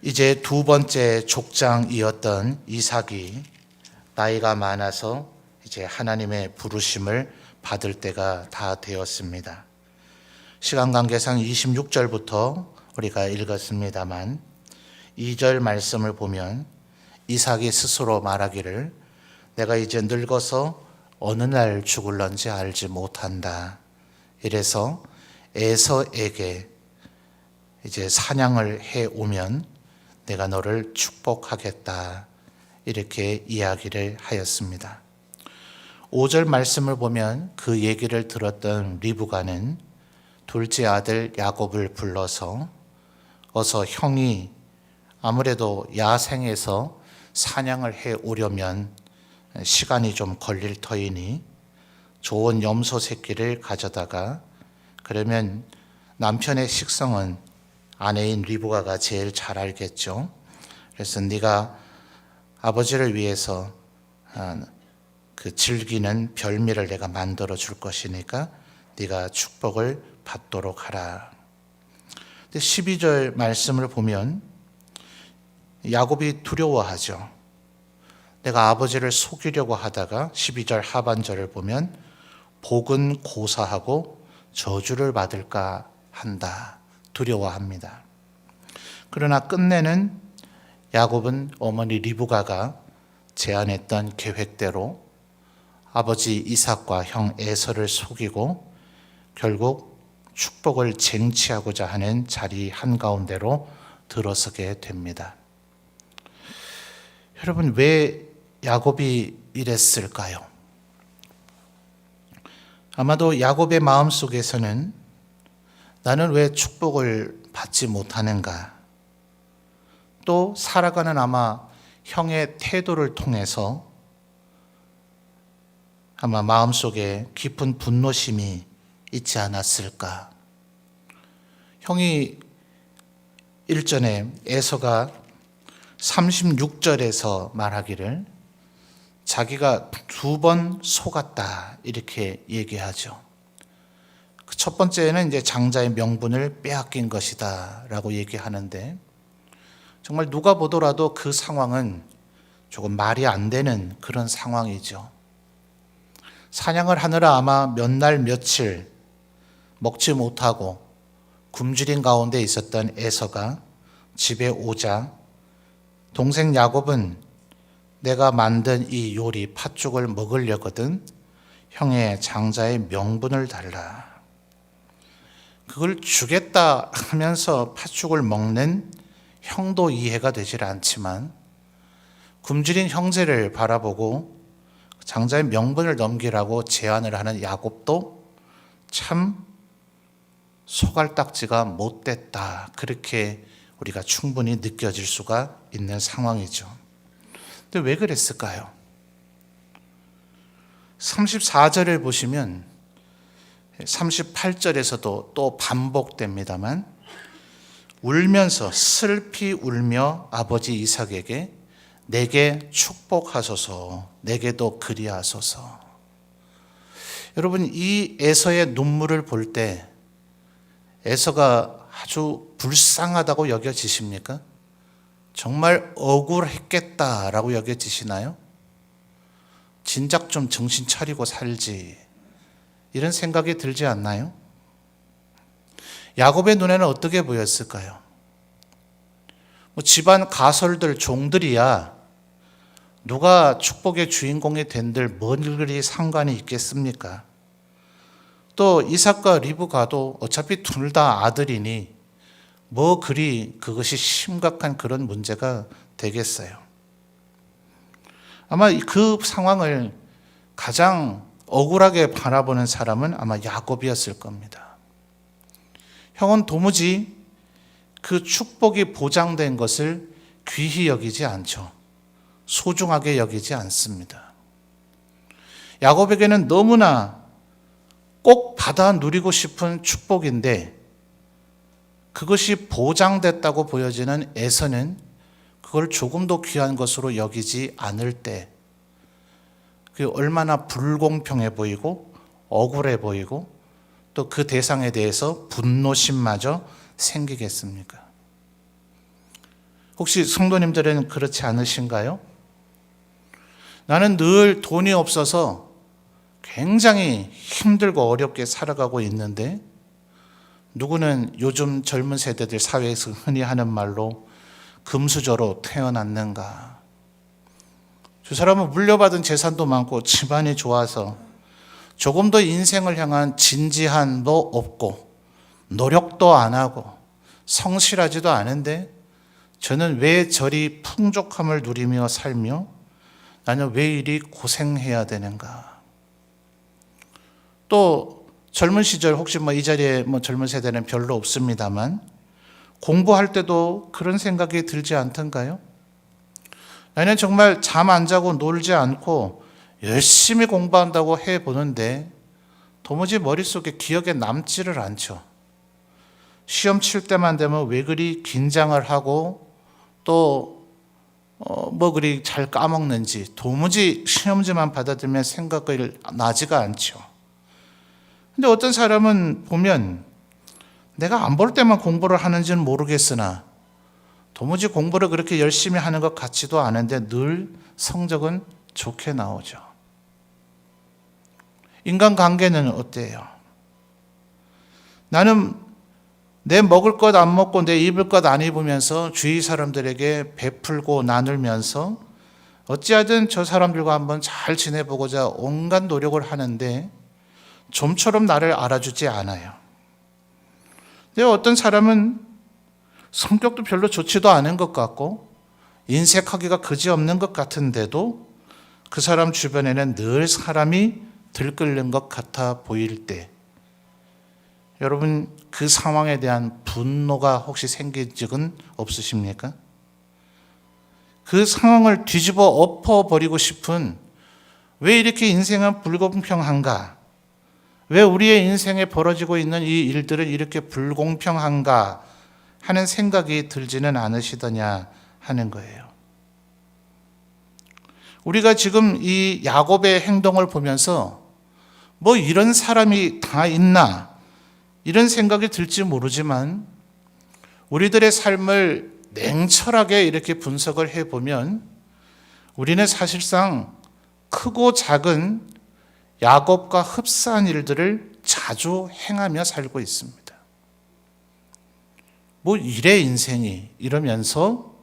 이제 두 번째 족장이었던 이삭이 나이가 많아서 이제 하나님의 부르심을 받을 때가 다 되었습니다. 시간 관계상 26절부터 우리가 읽었습니다만 2절 말씀을 보면 이삭이 스스로 말하기를 내가 이제 늙어서 어느 날 죽을런지 알지 못한다. 이래서 에서에게 이제 사냥을 해 오면 내가 너를 축복하겠다. 이렇게 이야기를 하였습니다. 5절 말씀을 보면 그 얘기를 들었던 리브가는 둘째 아들 야곱을 불러서 어서 형이 아무래도 야생에서 사냥을 해 오려면 시간이 좀 걸릴 터이니 좋은 염소 새끼를 가져다가 그러면 남편의 식성은 아내인 리브가가 제일 잘 알겠죠. 그래서 네가 아버지를 위해서 그 즐기는 별미를 내가 만들어 줄 것이니까 네가 축복을 받도록 하라. 12절 말씀을 보면 야곱이 두려워하죠. 내가 아버지를 속이려고 하다가 12절 하반절을 보면 복은 고사하고 저주를 받을까 한다. 두려워합니다. 그러나 끝내는 야곱은 어머니 리브가가 제안했던 계획대로 아버지 이삭과 형 에서를 속이고 결국 축복을 쟁취하고자 하는 자리 한가운데로 들어서게 됩니다. 여러분, 왜 야곱이 이랬을까요? 아마도 야곱의 마음속에서는 나는 왜 축복을 받지 못하는가? 또 살아가는 아마 형의 태도를 통해서 아마 마음속에 깊은 분노심이 있지 않았을까? 형이 일전에 에서가 36절에서 말하기를 자기가 2번 속았다 이렇게 얘기하죠. 첫 번째는 이제 장자의 명분을 빼앗긴 것이다 라고 얘기하는데 정말 누가 보더라도 그 상황은 조금 말이 안 되는 그런 상황이죠. 사냥을 하느라 아마 몇 날 며칠 먹지 못하고 굶주린 가운데 있었던 에서가 집에 오자 동생 야곱은 내가 만든 이 요리 팥죽을 먹으려거든 형의 장자의 명분을 달라. 그걸 주겠다 하면서 팥죽을 먹는 형도 이해가 되질 않지만 굶주린 형제를 바라보고 장자의 명분을 넘기라고 제안을 하는 야곱도 참 소갈딱지가 못됐다. 그렇게 우리가 충분히 느껴질 수가 있는 상황이죠. 근데 왜 그랬을까요? 34절을 보시면 38절에서도 또 반복됩니다만 울면서 슬피 울며 아버지 이삭에게 내게 축복하소서 내게도 그리하소서. 여러분, 이 에서의 눈물을 볼 때 에서가 아주 불쌍하다고 여겨지십니까? 정말 억울했겠다라고 여겨지시나요? 진작 좀 정신 차리고 살지 이런 생각이 들지 않나요? 야곱의 눈에는 어떻게 보였을까요? 집안 가설들 종들이야 누가 축복의 주인공이 된들 뭔 그리 상관이 있겠습니까? 또 이삭과 리브가도 어차피 둘 다 아들이니 뭐 그리 그것이 심각한 그런 문제가 되겠어요. 아마 그 상황을 가장 억울하게 바라보는 사람은 아마 야곱이었을 겁니다. 형은 도무지 그 축복이 보장된 것을 귀히 여기지 않죠. 소중하게 여기지 않습니다. 야곱에게는 너무나 꼭 받아 누리고 싶은 축복인데 그것이 보장됐다고 보여지는 에서는 그걸 조금도 귀한 것으로 여기지 않을 때 그게 얼마나 불공평해 보이고 억울해 보이고 또 그 대상에 대해서 분노심마저 생기겠습니까? 혹시 성도님들은 그렇지 않으신가요? 나는 늘 돈이 없어서 굉장히 힘들고 어렵게 살아가고 있는데, 누구는 요즘 젊은 세대들 사회에서 흔히 하는 말로 금수저로 태어났는가. 저 사람은 물려받은 재산도 많고 집안이 좋아서 조금 더 인생을 향한 진지함도 없고 노력도 안 하고 성실하지도 않은데, 저는 왜 저리 풍족함을 누리며 살며 나는 왜 이리 고생해야 되는가. 또 젊은 시절, 혹시 이 자리에 젊은 세대는 별로 없습니다만, 공부할 때도 그런 생각이 들지 않던가요? 나는 정말 잠 안 자고 놀지 않고 열심히 공부한다고 해보는데 도무지 머릿속에 기억에 남지를 않죠. 시험 칠 때만 되면 왜 그리 긴장을 하고 또 그리 잘 까먹는지 도무지 시험지만 받아들면 생각이 나지가 않죠. 근데 어떤 사람은 보면 내가 안 볼 때만 공부를 하는지는 모르겠으나 도무지 공부를 그렇게 열심히 하는 것 같지도 않은데 늘 성적은 좋게 나오죠. 인간관계는 어때요? 나는 내 먹을 것 안 먹고 내 입을 것 안 입으면서 주위 사람들에게 베풀고 나누면서 어찌하든 저 사람들과 한번 잘 지내보고자 온갖 노력을 하는데 좀처럼 나를 알아주지 않아요. 근데 어떤 사람은 성격도 별로 좋지도 않은 것 같고 인색하기가 그지없는 것 같은데도 그 사람 주변에는 늘 사람이 들끓는 것 같아 보일 때, 여러분 그 상황에 대한 분노가 혹시 생긴 적은 없으십니까? 그 상황을 뒤집어 엎어버리고 싶은, 왜 이렇게 인생은 불공평한가? 왜 우리의 인생에 벌어지고 있는 이 일들은 이렇게 불공평한가 하는 생각이 들지는 않으시더냐 하는 거예요. 우리가 지금 이 야곱의 행동을 보면서 이런 사람이 다 있나 이런 생각이 들지 모르지만, 우리들의 삶을 냉철하게 이렇게 분석을 해보면 우리는 사실상 크고 작은 야곱과 흡사한 일들을 자주 행하며 살고 있습니다. 이래 인생이 이러면서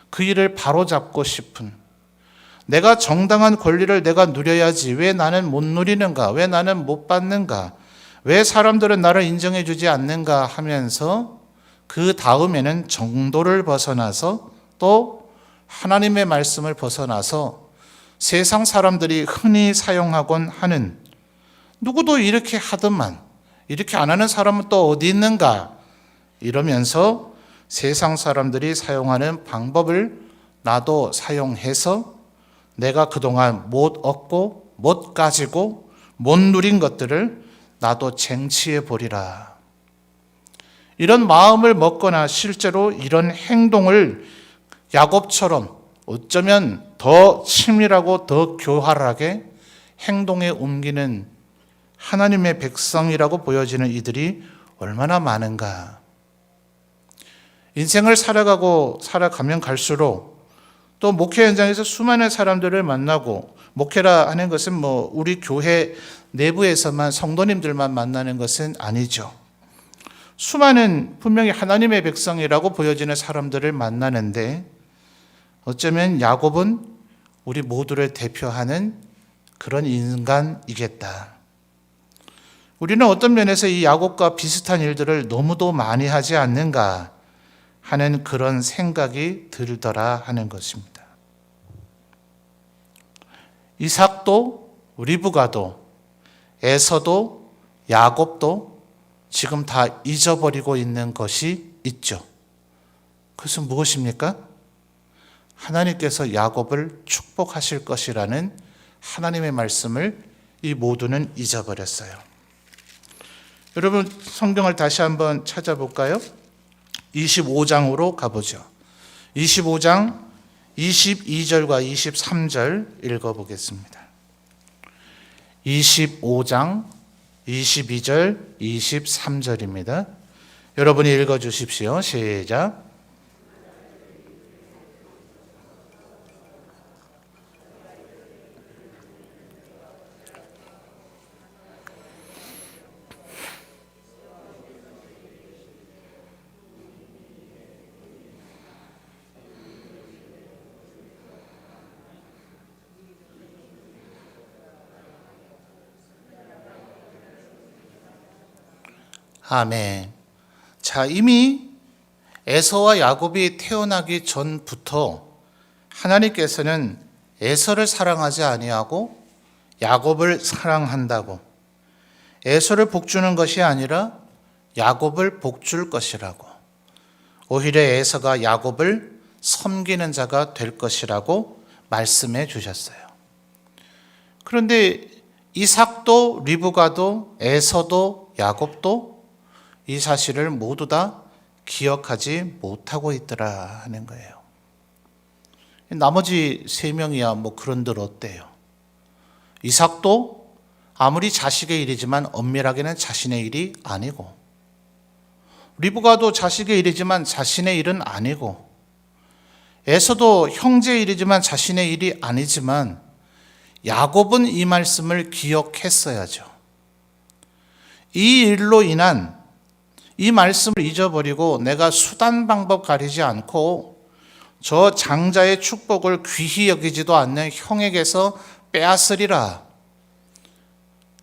그 일을 바로잡고 싶은, 내가 정당한 권리를 내가 누려야지 왜 나는 못 누리는가, 왜 나는 못 받는가, 왜 사람들은 나를 인정해 주지 않는가 하면서 그 다음에는 정도를 벗어나서 또 하나님의 말씀을 벗어나서 세상 사람들이 흔히 사용하곤 하는, 누구도 이렇게 하더만 이렇게 안 하는 사람은 또 어디 있는가 이러면서 세상 사람들이 사용하는 방법을 나도 사용해서 내가 그동안 못 얻고 못 가지고 못 누린 것들을 나도 쟁취해 보리라. 이런 마음을 먹거나 실제로 이런 행동을 야곱처럼 어쩌면 더 치밀하고 더 교활하게 행동에 옮기는 하나님의 백성이라고 보여지는 이들이 얼마나 많은가. 인생을 살아가면 갈수록 또 목회 현장에서 수많은 사람들을 만나고, 목회라 하는 것은 우리 교회 내부에서만 성도님들만 만나는 것은 아니죠. 수많은 분명히 하나님의 백성이라고 보여지는 사람들을 만나는데, 어쩌면 야곱은 우리 모두를 대표하는 그런 인간이겠다. 우리는 어떤 면에서 이 야곱과 비슷한 일들을 너무도 많이 하지 않는가 하는 그런 생각이 들더라 하는 것입니다. 이삭도 리브가도 에서도 야곱도 지금 다 잊어버리고 있는 것이 있죠. 그것은 무엇입니까? 하나님께서 야곱을 축복하실 것이라는 하나님의 말씀을 이 모두는 잊어버렸어요. 여러분 성경을 다시 한번 찾아볼까요? 25장으로 가보죠. 25장 22절과 23절 읽어보겠습니다. 25장 22절 23절입니다. 여러분이 읽어주십시오. 시작. 아멘. 자, 이미 에서와 야곱이 태어나기 전부터 하나님께서는 에서를 사랑하지 아니하고 야곱을 사랑한다고, 에서를 복주는 것이 아니라 야곱을 복줄 것이라고, 오히려 에서가 야곱을 섬기는 자가 될 것이라고 말씀해 주셨어요. 그런데 이삭도 리브가도 에서도 야곱도 이 사실을 모두 다 기억하지 못하고 있더라 하는 거예요. 나머지 세 명이야 뭐 그런들 어때요? 이삭도 아무리 자식의 일이지만 엄밀하게는 자신의 일이 아니고, 리브가도 자식의 일이지만 자신의 일은 아니고, 에서도 형제의 일이지만 자신의 일이 아니지만, 야곱은 이 말씀을 기억했어야죠. 이 일로 인한 이 말씀을 잊어버리고 내가 수단 방법 가리지 않고 저 장자의 축복을 귀히 여기지도 않는 형에게서 빼앗으리라,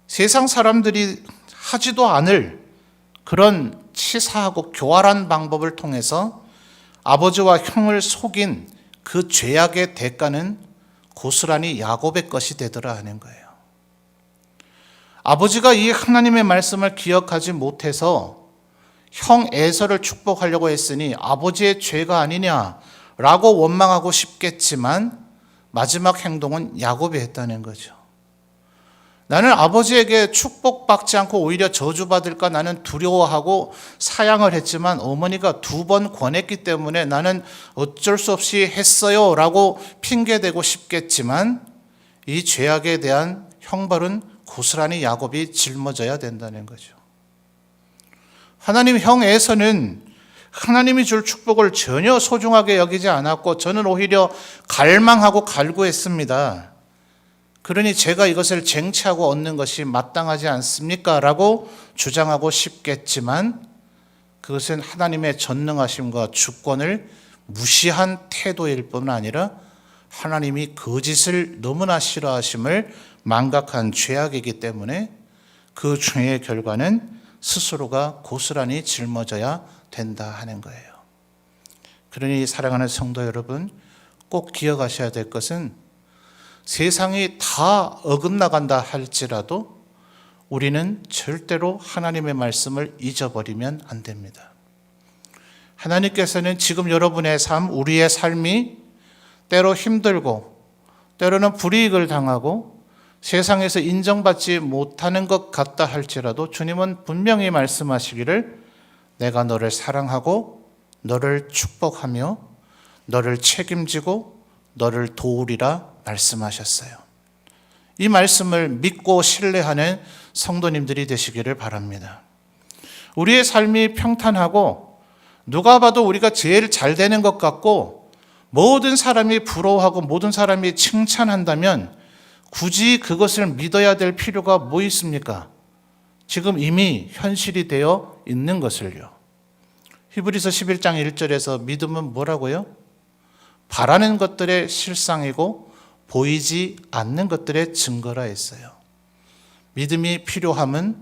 세상 사람들이 하지도 않을 그런 치사하고 교활한 방법을 통해서 아버지와 형을 속인 그 죄악의 대가는 고스란히 야곱의 것이 되더라 하는 거예요. 아버지가 이 하나님의 말씀을 기억하지 못해서 형 에서를 축복하려고 했으니 아버지의 죄가 아니냐라고 원망하고 싶겠지만, 마지막 행동은 야곱이 했다는 거죠. 나는 아버지에게 축복받지 않고 오히려 저주받을까 나는 두려워하고 사양을 했지만 어머니가 2번 권했기 때문에 나는 어쩔 수 없이 했어요 라고 핑계대고 싶겠지만, 이 죄악에 대한 형벌은 고스란히 야곱이 짊어져야 된다는 거죠. 하나님 형 에서는 하나님이 줄 축복을 전혀 소중하게 여기지 않았고 저는 오히려 갈망하고 갈구했습니다. 그러니 제가 이것을 쟁취하고 얻는 것이 마땅하지 않습니까? 라고 주장하고 싶겠지만, 그것은 하나님의 전능하심과 주권을 무시한 태도일 뿐 아니라 하나님이 거짓을 너무나 싫어하심을 망각한 죄악이기 때문에 그 죄의 결과는 스스로가 고스란히 짊어져야 된다 하는 거예요. 그러니 사랑하는 성도 여러분, 꼭 기억하셔야 될 것은 세상이 다 어긋나간다 할지라도 우리는 절대로 하나님의 말씀을 잊어버리면 안 됩니다. 하나님께서는 지금 여러분의 삶, 우리의 삶이 때로 힘들고 때로는 불이익을 당하고 세상에서 인정받지 못하는 것 같다 할지라도 주님은 분명히 말씀하시기를 내가 너를 사랑하고 너를 축복하며 너를 책임지고 너를 도우리라 말씀하셨어요. 이 말씀을 믿고 신뢰하는 성도님들이 되시기를 바랍니다. 우리의 삶이 평탄하고 누가 봐도 우리가 제일 잘 되는 것 같고 모든 사람이 부러워하고 모든 사람이 칭찬한다면 굳이 그것을 믿어야 될 필요가 뭐 있습니까? 지금 이미 현실이 되어 있는 것을요. 히브리서 11장 1절에서 믿음은 뭐라고요? 바라는 것들의 실상이고 보이지 않는 것들의 증거라 했어요. 믿음이 필요함은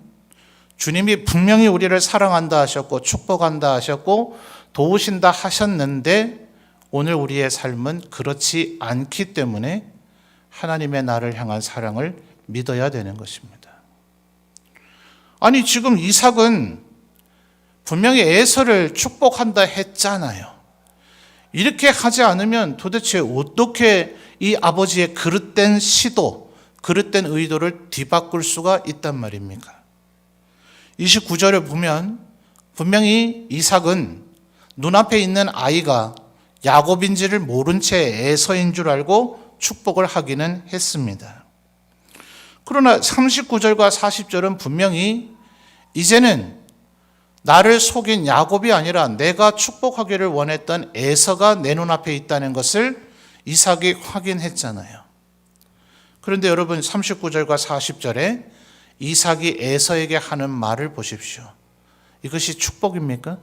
주님이 분명히 우리를 사랑한다 하셨고 축복한다 하셨고 도우신다 하셨는데 오늘 우리의 삶은 그렇지 않기 때문에 하나님의 나를 향한 사랑을 믿어야 되는 것입니다. 아니 지금 이삭은 분명히 에서를 축복한다 했잖아요. 이렇게 하지 않으면 도대체 어떻게 이 아버지의 그릇된 시도, 그릇된 의도를 뒤바꿀 수가 있단 말입니까? 29절을 보면 분명히 이삭은 눈앞에 있는 아이가 야곱인지를 모른 채 에서인 줄 알고 축복을 하기는 했습니다. 그러나 39절과 40절은 분명히 이제는 나를 속인 야곱이 아니라 내가 축복하기를 원했던 에서가 내 눈앞에 있다는 것을 이삭이 확인했잖아요. 그런데 여러분 39절과 40절에 이삭이 에서에게 하는 말을 보십시오. 이것이 축복입니까?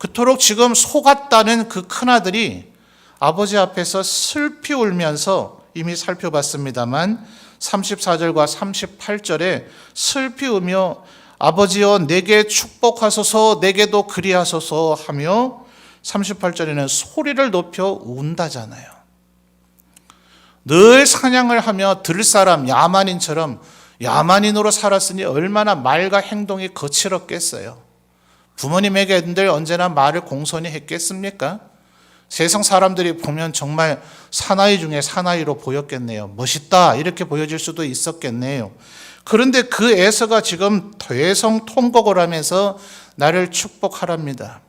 그토록 지금 속았다는 그 큰아들이 아버지 앞에서 슬피 울면서 이미 살펴봤습니다만 34절과 38절에 슬피 울며 아버지여 내게 축복하소서 내게도 그리하소서 하며 38절에는 소리를 높여 운다잖아요. 늘 사냥을 하며 들사람 야만인처럼 야만인으로 살았으니 얼마나 말과 행동이 거칠었겠어요. 부모님에게 늘 언제나 말을 공손히 했겠습니까? 세상 사람들이 보면 정말 사나이 중에 사나이로 보였겠네요. 멋있다 이렇게 보여질 수도 있었겠네요. 그런데 그 에서가 지금 대성통곡을 하면서 나를 축복하랍니다.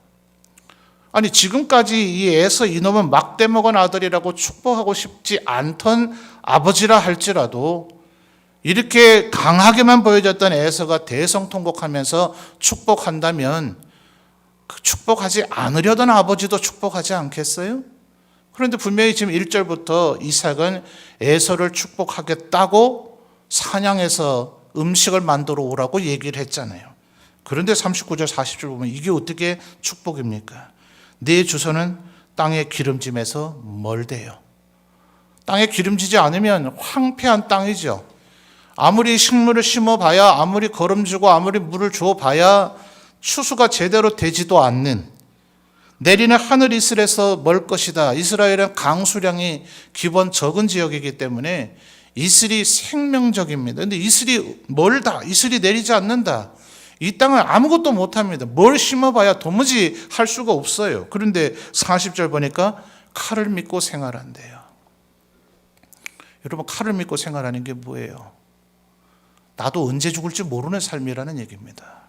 아니 지금까지 이 에서 이놈은 막대 먹은 아들이라고 축복하고 싶지 않던 아버지라 할지라도 이렇게 강하게만 보여졌던 에서가 대성통곡하면서 축복한다면 그 축복하지 않으려던 아버지도 축복하지 않겠어요? 그런데 분명히 지금 1절부터 이삭은 에서를 축복하겠다고 사냥해서 음식을 만들어 오라고 얘기를 했잖아요. 그런데 39절 40절 보면 이게 어떻게 축복입니까? 네 주소는 땅의 기름짐에서 멀대요. 땅에 기름지지 않으면 황폐한 땅이죠. 아무리 식물을 심어봐야 아무리 거름주고 아무리 물을 줘봐야 추수가 제대로 되지도 않는 내리는 하늘 이슬에서 멀 것이다. 이스라엘은 강수량이 기본 적은 지역이기 때문에 이슬이 생명적입니다. 그런데 이슬이 멀다. 이슬이 내리지 않는다. 이 땅은 아무것도 못합니다. 뭘 심어봐야 도무지 할 수가 없어요. 그런데 40절 보니까 칼을 믿고 생활한대요. 여러분 칼을 믿고 생활하는 게 뭐예요? 나도 언제 죽을지 모르는 삶이라는 얘기입니다.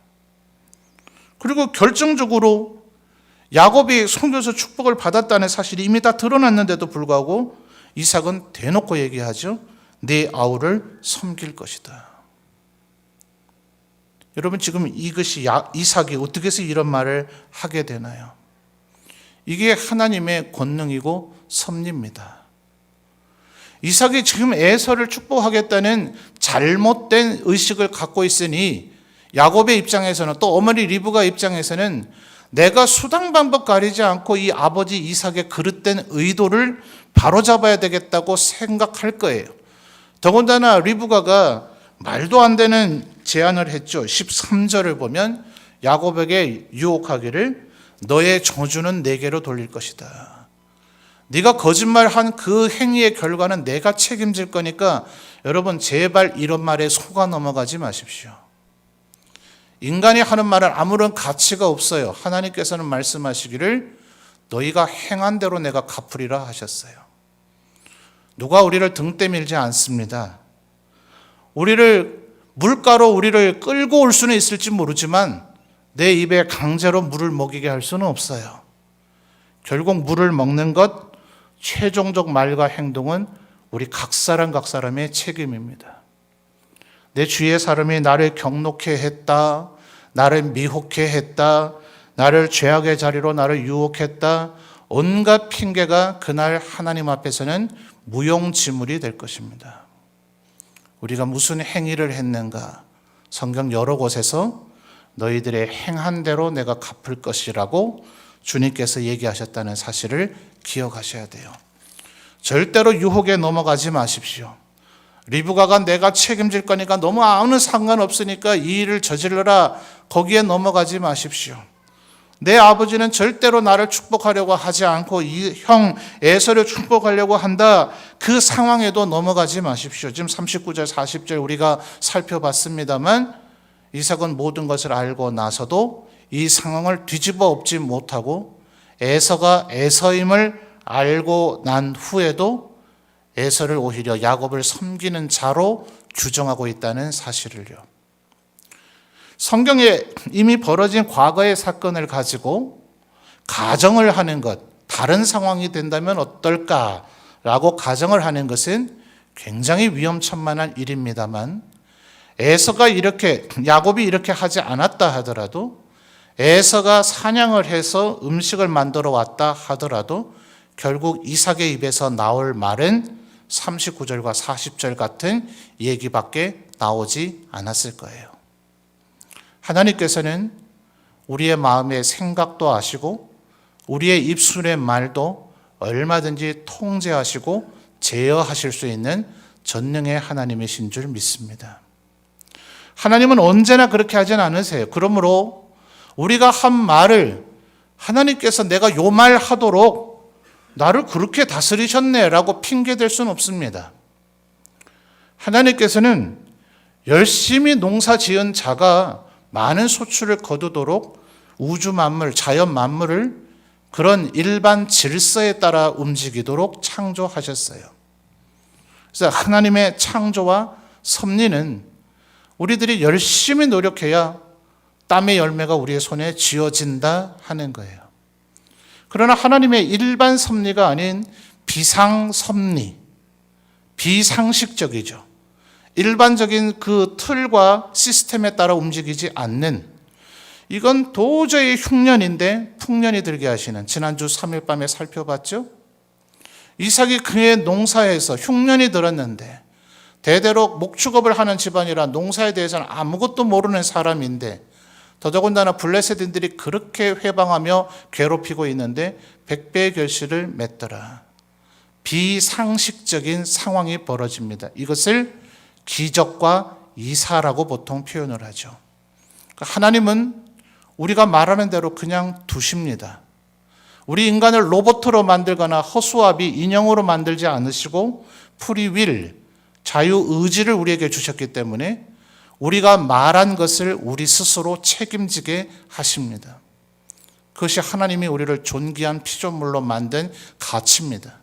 그리고 결정적으로 야곱이 섬겨서 축복을 받았다는 사실이 이미 다 드러났는데도 불구하고 이삭은 대놓고 얘기하죠. 네 아우를 섬길 것이다. 여러분 지금 이것이 이삭이 어떻게 해서 이런 말을 하게 되나요? 이게 하나님의 권능이고 섭리입니다. 이삭이 지금 에서를 축복하겠다는 잘못된 의식을 갖고 있으니 야곱의 입장에서는 또 어머니 리브가 입장에서는 내가 수당 방법 가리지 않고 이 아버지 이삭의 그릇된 의도를 바로잡아야 되겠다고 생각할 거예요. 더군다나 리브가가 말도 안 되는 제안을 했죠. 13절을 보면 야곱에게 유혹하기를 너의 저주는 내게로 돌릴 것이다. 네가 거짓말한 그 행위의 결과는 내가 책임질 거니까 여러분 제발 이런 말에 속아 넘어가지 마십시오. 인간이 하는 말은 아무런 가치가 없어요. 하나님께서는 말씀하시기를 너희가 행한 대로 내가 갚으리라 하셨어요. 누가 우리를 등 때밀지 않습니다. 물가로 우리를 끌고 올 수는 있을지 모르지만 내 입에 강제로 물을 먹이게 할 수는 없어요. 결국 물을 먹는 것, 최종적 말과 행동은 우리 각 사람의 책임입니다. 내 주위의 사람이 나를 경록해 했다, 나를 미혹해 했다, 나를 죄악의 자리로 나를 유혹했다, 온갖 핑계가 그날 하나님 앞에서는 무용지물이 될 것입니다. 우리가 무슨 행위를 했는가? 성경 여러 곳에서 너희들의 행한 대로 내가 갚을 것이라고 주님께서 얘기하셨다는 사실을 기억하셔야 돼요. 절대로 유혹에 넘어가지 마십시오. 리브가가 내가 책임질 거니까 너무 아무런 상관없으니까 이 일을 저질러라, 거기에 넘어가지 마십시오. 내 아버지는 절대로 나를 축복하려고 하지 않고 이 형 에서를 축복하려고 한다, 그 상황에도 넘어가지 마십시오. 지금 39절 40절 우리가 살펴봤습니다만 이삭은 모든 것을 알고 나서도 이 상황을 뒤집어 엎지 못하고 에서가 에서임을 알고 난 후에도 에서를 오히려 야곱을 섬기는 자로 규정하고 있다는 사실을요. 성경에 이미 벌어진 과거의 사건을 가지고 가정을 하는 것, 다른 상황이 된다면 어떨까라고 가정을 하는 것은 굉장히 위험천만한 일입니다만 에서가 야곱이 이렇게 하지 않았다 하더라도 에서가 사냥을 해서 음식을 만들어 왔다 하더라도 결국 이삭의 입에서 나올 말은 39절과 40절 같은 얘기밖에 나오지 않았을 거예요. 하나님께서는 우리의 마음의 생각도 아시고 우리의 입술의 말도 얼마든지 통제하시고 제어하실 수 있는 전능의 하나님이신 줄 믿습니다. 하나님은 언제나 그렇게 하진 않으세요. 그러므로 우리가 한 말을 하나님께서 내가 요 말 하도록 나를 그렇게 다스리셨네라고 핑계댈 수는 없습니다. 하나님께서는 열심히 농사 지은 자가 많은 소출을 거두도록 우주 만물, 자연 만물을 그런 일반 질서에 따라 움직이도록 창조하셨어요. 그래서 하나님의 창조와 섭리는 우리들이 열심히 노력해야 땀의 열매가 우리의 손에 쥐어진다 하는 거예요. 그러나 하나님의 일반 섭리가 아닌 비상섭리, 비상식적이죠. 일반적인 그 틀과 시스템에 따라 움직이지 않는, 이건 도저히 흉년인데 풍년이 들게 하시는, 지난주 3일 밤에 살펴봤죠. 이삭이 그의 농사에서 흉년이 들었는데 대대로 목축업을 하는 집안이라 농사에 대해서는 아무것도 모르는 사람인데, 더더군다나 블레셋인들이 그렇게 회방하며 괴롭히고 있는데 100배의 결실을 맺더라. 비상식적인 상황이 벌어집니다. 이것을 기적과 이사라고 보통 표현을 하죠. 하나님은 우리가 말하는 대로 그냥 두십니다. 우리 인간을 로봇으로 만들거나 허수아비 인형으로 만들지 않으시고 프리윌, 자유의지를 우리에게 주셨기 때문에 우리가 말한 것을 우리 스스로 책임지게 하십니다. 그것이 하나님이 우리를 존귀한 피조물로 만든 가치입니다.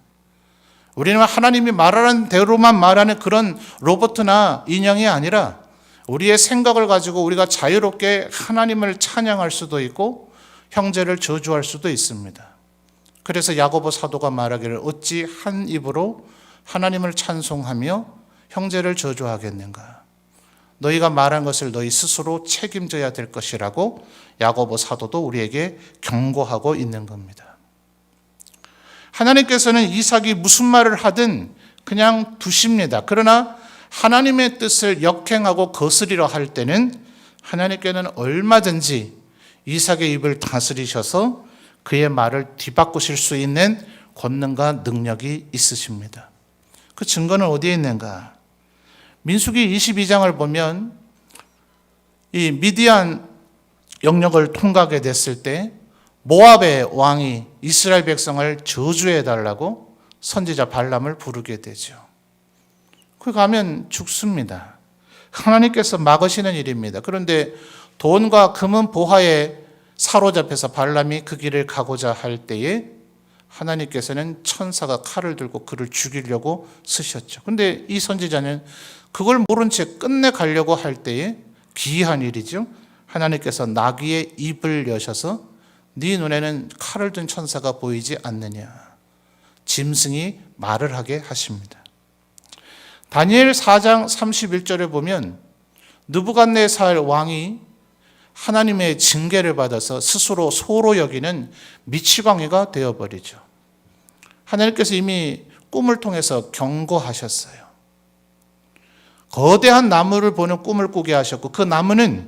우리는 하나님이 말하는 대로만 말하는 그런 로봇이나 인형이 아니라 우리의 생각을 가지고 우리가 자유롭게 하나님을 찬양할 수도 있고 형제를 저주할 수도 있습니다. 그래서 야고보 사도가 말하기를 어찌 한 입으로 하나님을 찬송하며 형제를 저주하겠는가. 너희가 말한 것을 너희 스스로 책임져야 될 것이라고 야고보 사도도 우리에게 경고하고 있는 겁니다. 하나님께서는 이삭이 무슨 말을 하든 그냥 두십니다. 그러나 하나님의 뜻을 역행하고 거스리려 할 때는 하나님께는 얼마든지 이삭의 입을 다스리셔서 그의 말을 뒤바꾸실 수 있는 권능과 능력이 있으십니다. 그 증거는 어디에 있는가? 민수기 22장을 보면 이 미디안 영역을 통과하게 됐을 때 모압의 왕이 이스라엘 백성을 저주해달라고 선지자 발람을 부르게 되죠. 그 가면 죽습니다. 하나님께서 막으시는 일입니다. 그런데 돈과 금은 보화에 사로잡혀서 발람이 그 길을 가고자 할 때에 하나님께서는 천사가 칼을 들고 그를 죽이려고 쓰셨죠. 그런데 이 선지자는 그걸 모른 채 끝내 가려고 할 때에 기이한 일이죠. 하나님께서 나귀의 입을 여셔서 네 눈에는 칼을 든 천사가 보이지 않느냐. 짐승이 말을 하게 하십니다. 다니엘 4장 31절에 보면 느부갓네살 왕이 하나님의 징계를 받아서 스스로 소로 여기는 미치광이가 되어버리죠. 하나님께서 이미 꿈을 통해서 경고하셨어요. 거대한 나무를 보는 꿈을 꾸게 하셨고 그 나무는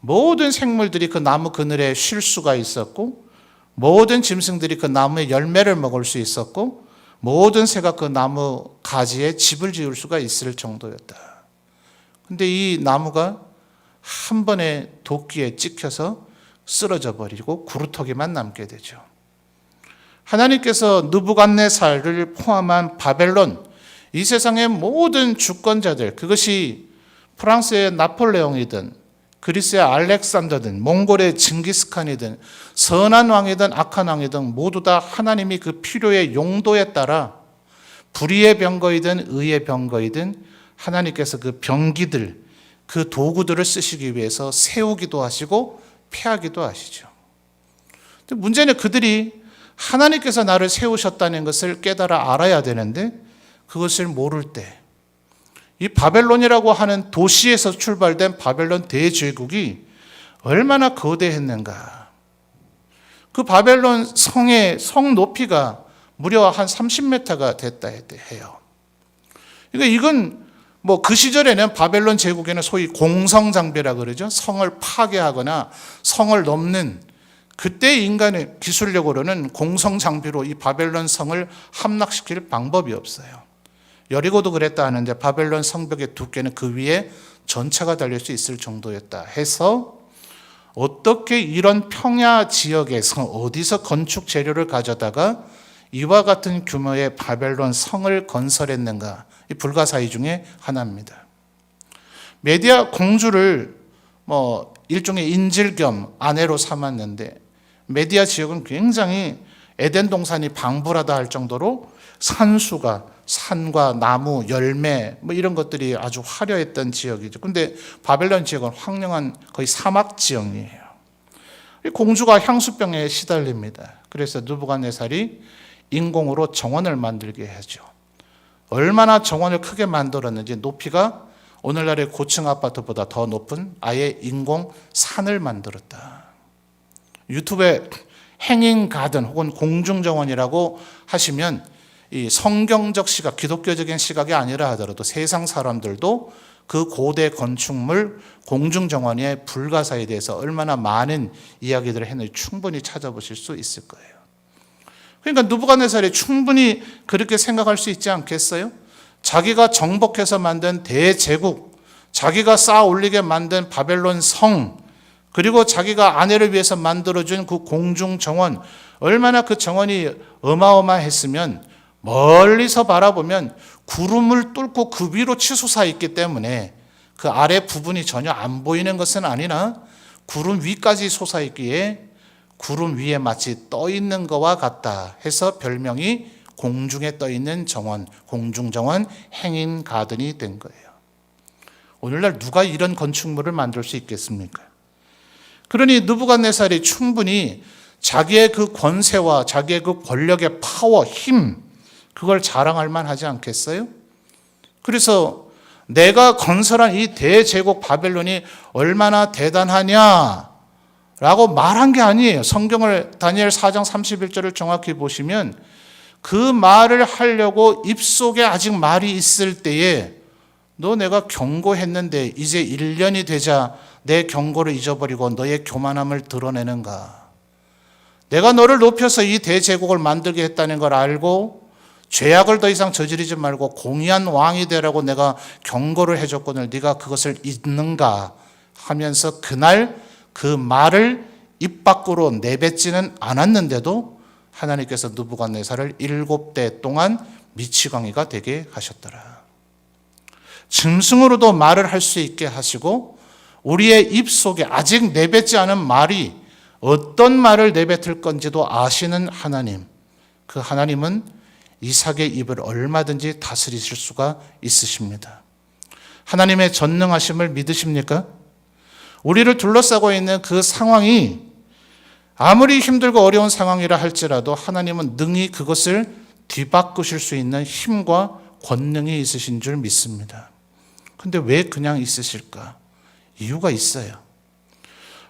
모든 생물들이 그 나무 그늘에 쉴 수가 있었고 모든 짐승들이 그 나무의 열매를 먹을 수 있었고 모든 새가 그 나무 가지에 집을 지을 수가 있을 정도였다. 그런데 이 나무가 한 번에 도끼에 찍혀서 쓰러져 버리고 구루터기만 남게 되죠. 하나님께서 느부갓네살을 포함한 바벨론, 이 세상의 모든 주권자들, 그것이 프랑스의 나폴레옹이든 그리스의 알렉산더든 몽골의 징기스칸이든 선한 왕이든 악한 왕이든 모두 다 하나님이 그 필요의 용도에 따라 불의의 병거이든 의의 병거이든 하나님께서 그 병기들, 그 도구들을 쓰시기 위해서 세우기도 하시고 패하기도 하시죠. 문제는 그들이 하나님께서 나를 세우셨다는 것을 깨달아 알아야 되는데 그것을 모를 때 이 바벨론이라고 하는 도시에서 출발된 바벨론 대제국이 얼마나 거대했는가. 그 바벨론 성의 성 높이가 무려 한 30m가 됐다 해요. 그러니까 이건 뭐 그 시절에는 바벨론 제국에는 소위 공성장비라 그러죠. 성을 파괴하거나 성을 넘는, 그때 인간의 기술력으로는 공성장비로 이 바벨론 성을 함락시킬 방법이 없어요. 여리고도 그랬다 하는데 바벨론 성벽의 두께는 그 위에 전차가 달릴 수 있을 정도였다 해서 어떻게 이런 평야 지역에서 어디서 건축 재료를 가져다가 이와 같은 규모의 바벨론 성을 건설했는가? 이 불가사의 중에 하나입니다. 메디아 공주를 일종의 인질 겸 아내로 삼았는데 메디아 지역은 굉장히 에덴 동산이 방불하다 할 정도로 산수가 산과 나무, 열매 이런 것들이 아주 화려했던 지역이죠. 근데 바벨론 지역은 황량한 거의 사막 지역이에요. 공주가 향수병에 시달립니다. 그래서 느부갓네살이 인공으로 정원을 만들게 하죠. 얼마나 정원을 크게 만들었는지 높이가 오늘날의 고층 아파트보다 더 높은 아예 인공 산을 만들었다. 유튜브에 행인 가든 혹은 공중 정원이라고 하시면 이 성경적 시각, 기독교적인 시각이 아니라 하더라도 세상 사람들도 그 고대 건축물 공중 정원의 불가사에 대해서 얼마나 많은 이야기들을 했는지 충분히 찾아보실 수 있을 거예요. 그러니까 느부갓네살이 충분히 그렇게 생각할 수 있지 않겠어요? 자기가 정복해서 만든 대제국, 자기가 쌓아 올리게 만든 바벨론 성, 그리고 자기가 아내를 위해서 만들어준 그 공중 정원, 얼마나 그 정원이 어마어마했으면 멀리서 바라보면 구름을 뚫고 그 위로 치솟아 있기 때문에 그 아래 부분이 전혀 안 보이는 것은 아니나 구름 위까지 솟아 있기에 구름 위에 마치 떠 있는 것과 같다 해서 별명이 공중에 떠 있는 정원, 공중정원 행인 가든이 된 거예요. 오늘날 누가 이런 건축물을 만들 수 있겠습니까? 그러니 느부갓네살이 충분히 자기의 그 권세와 자기의 그 권력의 파워, 힘, 그걸 자랑할 만하지 않겠어요? 그래서 내가 건설한 이 대제국 바벨론이 얼마나 대단하냐 라고 말한 게 아니에요. 성경을 다니엘 4장 31절을 정확히 보시면 그 말을 하려고 입속에 아직 말이 있을 때에 너 내가 경고했는데 이제 1년이 되자 내 경고를 잊어버리고 너의 교만함을 드러내는가? 내가 너를 높여서 이 대제국을 만들게 했다는 걸 알고 죄악을 더 이상 저지르지 말고 공의한 왕이 되라고 내가 경고를 해줬거늘 네가 그것을 잊는가 하면서 그날 그 말을 입 밖으로 내뱉지는 않았는데도 하나님께서 느부갓네살을 7대 동안 미치광이가 되게 하셨더라. 짐승으로도 말을 할 수 있게 하시고 우리의 입 속에 아직 내뱉지 않은 말이 어떤 말을 내뱉을 건지도 아시는 하나님, 그 하나님은 이삭의 입을 얼마든지 다스리실 수가 있으십니다. 하나님의 전능하심을 믿으십니까? 우리를 둘러싸고 있는 그 상황이 아무리 힘들고 어려운 상황이라 할지라도 하나님은 능히 그것을 뒤바꾸실 수 있는 힘과 권능이 있으신 줄 믿습니다. 근데 왜 그냥 있으실까? 이유가 있어요.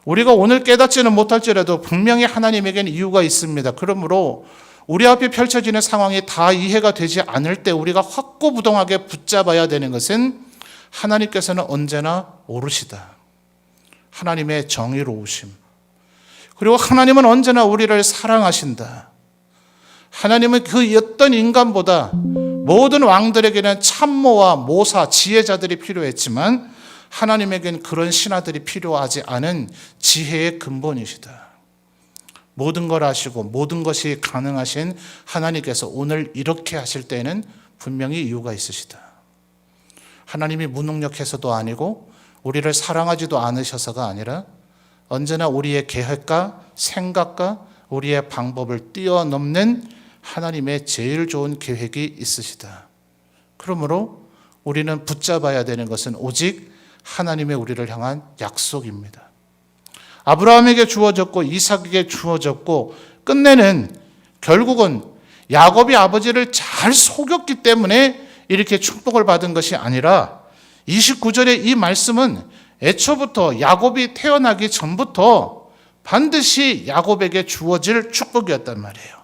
우리가 오늘 깨닫지는 못할지라도 분명히 하나님에게는 이유가 있습니다. 그러므로 우리 앞에 펼쳐지는 상황이 다 이해가 되지 않을 때 우리가 확고부동하게 붙잡아야 되는 것은 하나님께서는 언제나 옳으시다. 하나님의 정의로우심. 그리고 하나님은 언제나 우리를 사랑하신다. 하나님은 그 어떤 인간보다 모든 왕들에게는 참모와 모사, 지혜자들이 필요했지만 하나님에게는 그런 신하들이 필요하지 않은 지혜의 근본이시다. 모든 걸 아시고 모든 것이 가능하신 하나님께서 오늘 이렇게 하실 때에는 분명히 이유가 있으시다. 하나님이 무능력해서도 아니고 우리를 사랑하지도 않으셔서가 아니라 언제나 우리의 계획과 생각과 우리의 방법을 뛰어넘는 하나님의 제일 좋은 계획이 있으시다. 그러므로 우리는 붙잡아야 되는 것은 오직 하나님의 우리를 향한 약속입니다. 아브라함에게 주어졌고 이삭에게 주어졌고 끝내는 결국은 야곱이 아버지를 잘 속였기 때문에 이렇게 축복을 받은 것이 아니라 29절의 이 말씀은 애초부터 야곱이 태어나기 전부터 반드시 야곱에게 주어질 축복이었단 말이에요.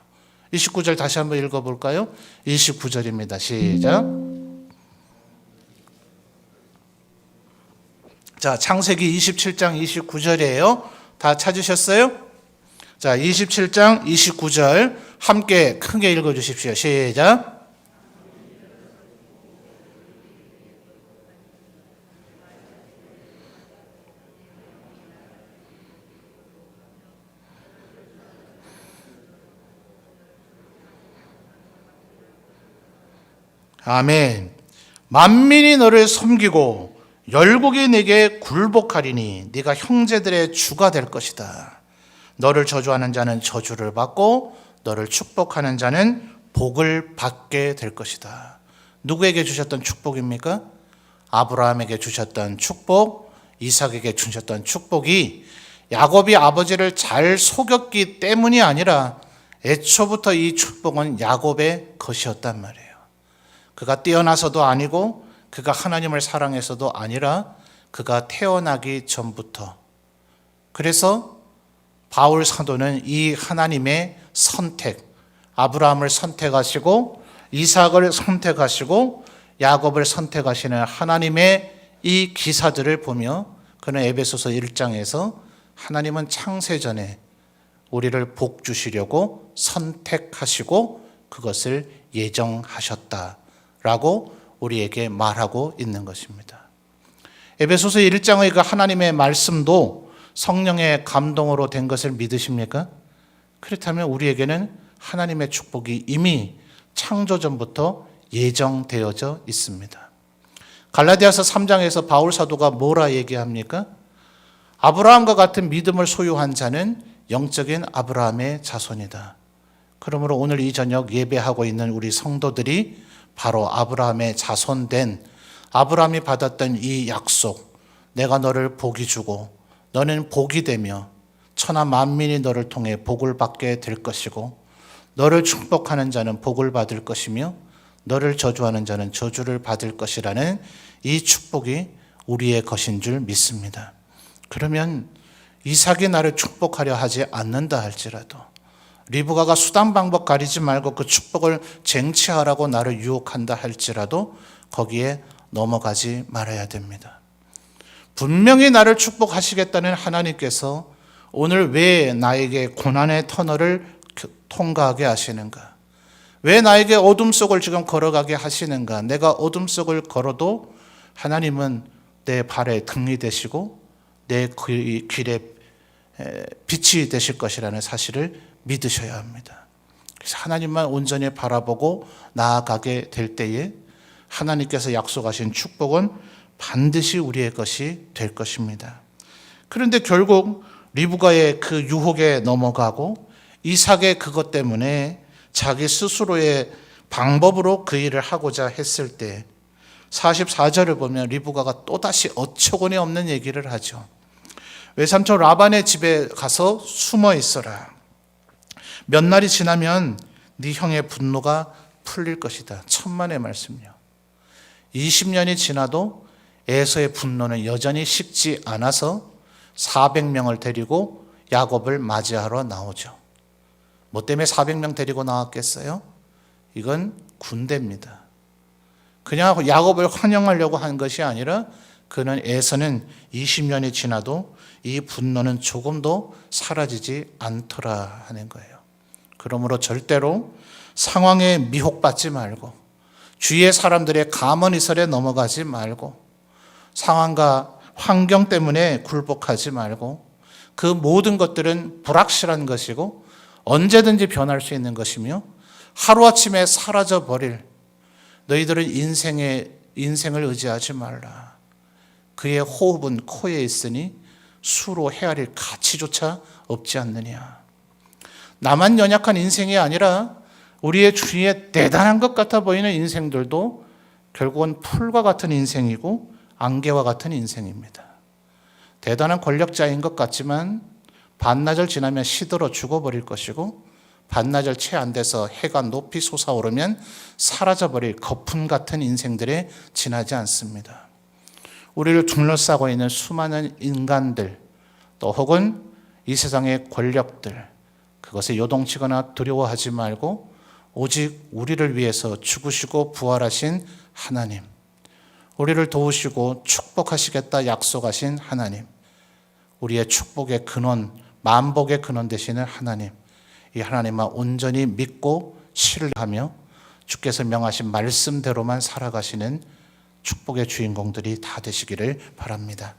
29절 다시 한번 읽어볼까요? 29절입니다. 시작. 자, 창세기 27장 29절이에요. 다 찾으셨어요? 자, 27장 29절 함께 크게 읽어주십시오. 시작. 아멘. 만민이 너를 섬기고 열국이 네게 굴복하리니 네가 형제들의 주가 될 것이다. 너를 저주하는 자는 저주를 받고 너를 축복하는 자는 복을 받게 될 것이다. 누구에게 주셨던 축복입니까? 아브라함에게 주셨던 축복, 이삭에게 주셨던 축복이 야곱이 아버지를 잘 속였기 때문이 아니라 애초부터 이 축복은 야곱의 것이었단 말이에요. 그가 뛰어나서도 아니고 그가 하나님을 사랑해서도 아니라 그가 태어나기 전부터. 그래서 바울 사도는 이 하나님의 선택, 아브라함을 선택하시고 이삭을 선택하시고 야곱을 선택하시는 하나님의 이 기사들을 보며 그는 에베소서 1장에서 하나님은 창세전에 우리를 복 주시려고 선택하시고 그것을 예정하셨다라고 우리에게 말하고 있는 것입니다. 에베소서 1장의 그 하나님의 말씀도 성령의 감동으로 된 것을 믿으십니까? 그렇다면 우리에게는 하나님의 축복이 이미 창조전부터 예정되어져 있습니다. 갈라디아서 3장에서 바울 사도가 뭐라 얘기합니까? 아브라함과 같은 믿음을 소유한 자는 영적인 아브라함의 자손이다. 그러므로 오늘 이 저녁 예배하고 있는 우리 성도들이 바로 아브라함의 자손된 아브라함이 받았던 이 약속, 내가 너를 복이 주고 너는 복이 되며 천하 만민이 너를 통해 복을 받게 될 것이고 너를 축복하는 자는 복을 받을 것이며 너를 저주하는 자는 저주를 받을 것이라는 이 축복이 우리의 것인 줄 믿습니다. 그러면 이삭이 나를 축복하려 하지 않는다 할지라도, 리브가가 수단 방법 가리지 말고 그 축복을 쟁취하라고 나를 유혹한다 할지라도 거기에 넘어가지 말아야 됩니다. 분명히 나를 축복하시겠다는 하나님께서 오늘 왜 나에게 고난의 터널을 통과하게 하시는가? 왜 나에게 어둠 속을 지금 걸어가게 하시는가? 내가 어둠 속을 걸어도 하나님은 내 발에 등이 되시고 내 길에 빛이 되실 것이라는 사실을 믿으셔야 합니다. 그래서 하나님만 온전히 바라보고 나아가게 될 때에 하나님께서 약속하신 축복은 반드시 우리의 것이 될 것입니다. 그런데 결국 리브가의 그 유혹에 넘어가고 이삭의 그것 때문에 자기 스스로의 방법으로 그 일을 하고자 했을 때 44절을 보면 리브가가 또다시 어처구니 없는 얘기를 하죠. 외삼촌 라반의 집에 가서 숨어 있어라. 몇 날이 지나면 네 형의 분노가 풀릴 것이다. 천만의 말씀이요. 20년이 지나도 에서의 분노는 여전히 식지 않아서 400명을 데리고 야곱을 맞이하러 나오죠. 뭐 때문에 400명 데리고 나왔겠어요? 이건 군대입니다. 그냥 야곱을 환영하려고 한 것이 아니라 그는 에서는 20년이 지나도 이 분노는 조금도 사라지지 않더라 하는 거예요. 그러므로 절대로 상황에 미혹받지 말고 주위의 사람들의 가문이설에 넘어가지 말고 상황과 환경 때문에 굴복하지 말고 그 모든 것들은 불확실한 것이고 언제든지 변할 수 있는 것이며 하루아침에 사라져버릴, 너희들은 인생을 의지하지 말라. 그의 호흡은 코에 있으니 수로 헤아릴 가치조차 없지 않느냐. 나만 연약한 인생이 아니라 우리의 주위에 대단한 것 같아 보이는 인생들도 결국은 풀과 같은 인생이고 안개와 같은 인생입니다. 대단한 권력자인 것 같지만 반나절 지나면 시들어 죽어버릴 것이고 반나절 채 안 돼서 해가 높이 솟아오르면 사라져버릴 거품 같은 인생들에 지나지 않습니다. 우리를 둘러싸고 있는 수많은 인간들 또 혹은 이 세상의 권력들, 그것에 요동치거나 두려워하지 말고 오직 우리를 위해서 죽으시고 부활하신 하나님, 우리를 도우시고 축복하시겠다 약속하신 하나님, 우리의 축복의 근원, 만복의 근원 되시는 하나님, 이 하나님만 온전히 믿고 신뢰하며 주께서 명하신 말씀대로만 살아가시는 축복의 주인공들이 다 되시기를 바랍니다.